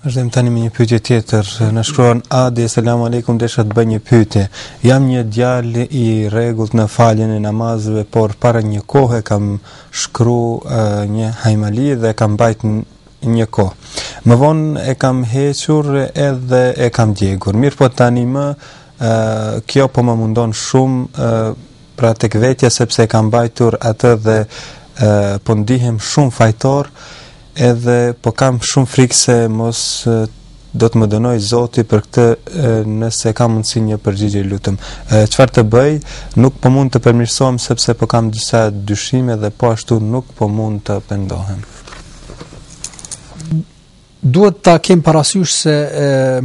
Vazhdojmë tani me një pyetje tjetër. Na shkruan Adi, selam aleikum, desha të bëj një pyetje. Jam një djalë i rregullt në faljen e namazeve, por para një kohe kam shkruar një hajmali dhe kam mbajt një kohë. Më vonë e kam hequr edhe e kam djegur. Mirë po tani kjo po më mundon shumë pra tek vetja sepse e kam mbajtur atë dhe po ndihem shumë fajtor. Edhe po kam shumë frikë se mos do të më dënoj Zoti për këtë nëse kam mundësi një përgjigje, lutem. Çfarë të bëj? Nuk po mund të përmirësohem sepse po kam disa dyshime dhe po ashtu nuk po mund të pendohem. Duhet ta kem parasysh se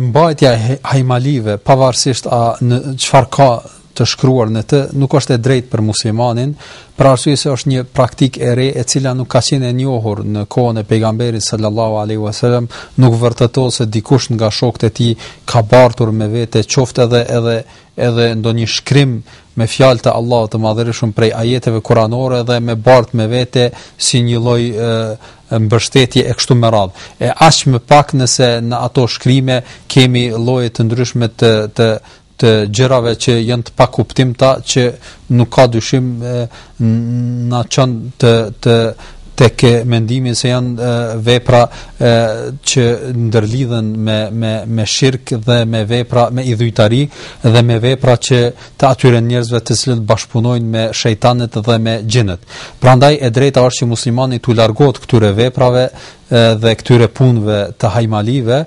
mbajtja e hajmalive, pavarësisht në çfarë ka të shkruar në të, nuk është e drejtë për muslimanin, për arsye se është një praktikë e re e cila nuk ka qenë e njohur në kohën e pejgamberit sallallahu alaihi wasallam, nuk vërtetohet se dikush nga shokët e tij ka bartur me vete, qoftë edhe ndonjë shkrim me fjalë të Allahut të Madhërisht prej ajeteve kuranore dhe me bart me vete si një lloj mbështetje e kështu me radhë. E aq më pak nëse në ato shkrime kemi lloje të ndryshme të gjërave që janë të pakuptimta, që nuk ka dyshim na çon tek mendimi se janë vepra që ndërlidhen me shirk dhe me vepra me idhujtari dhe me vepra që të atyre njerëzve të cilët bashkëpunojnë me shejtanet dhe me xhinët. Prandaj e drejta është që muslimani t'u largohet këtyre veprave dhe këtyre punëve të hajmalive,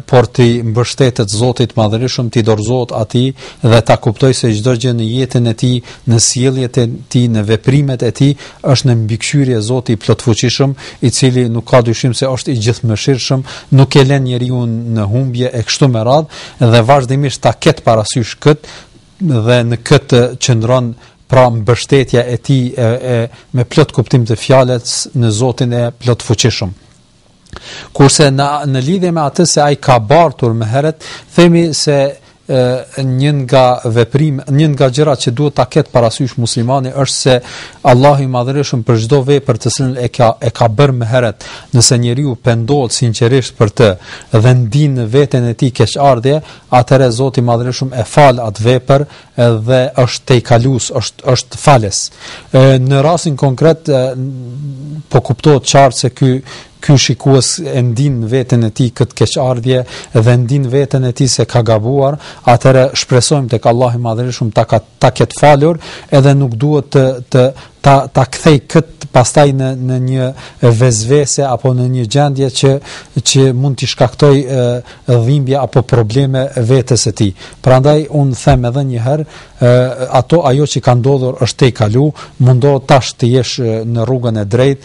por t'i mbështetet Zotit Madhërisht, t'i dorëzohet atij dhe ta kuptoj se çdo gjë në jetën e tij, në sjelljet e tij, në veprimet e tij është në mbikëqyrje Zoti i plotfuqishëm, i cili nuk ka dyshim se është i gjithëmëshirshëm, nuk e lën njeriu në humbje e kështu me radhë, dhe vazhdimisht ta ketë parasysh këtë dhe në këtë qëndron pra mbështetja e tij me plot kuptim të fjalës në Zotin e plotfuqishëm. Kurse në lidhje me atë se ai ka bartur më herët, themi se një nga gjërat që duhet ta ketë parasysh muslimani është se Allahu i Madhërisht për çdo vepër të cilën e ka bërë më herët, nëse njeriu pendohet sinqerisht për të dhe ndin në veten e tij keqardhje, atëherë Zoti i Madhërisht e fal atë vepër dhe është tejkalues, është falës. Në rastin konkret po kuptohet qartë se ky shikues e ndin veten e tij këtë keqardhje dhe ndin veten e tij se ka gabuar, atëherë shpresojmë tek Allahu i Madhërisht ta ketë falur, edhe nuk duhet ta kthej këtë pastaj në një vezvese apo në një gjendje që mund t'i shkaktoj dhimbje apo probleme vetes së tij. Prandaj unë them edhe një herë, ajo që ka ndodhur është tejkalu, mundohu tash të jesh në rrugën e drejtë,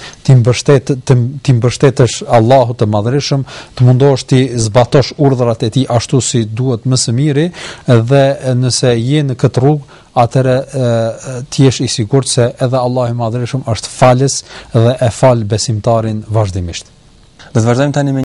ti mbështetesh Allahut të Madhërisht, të mundohesh ti zbatosh urdhrat e tij ashtu si duhet më së miri, dhe nëse je në këtë rrugë, atëre ti jesh i sigurt se edhe Allahu i Madhërisht është falës dhe e fal besimtarin vazhdimisht. Do të vazhdojmë tani me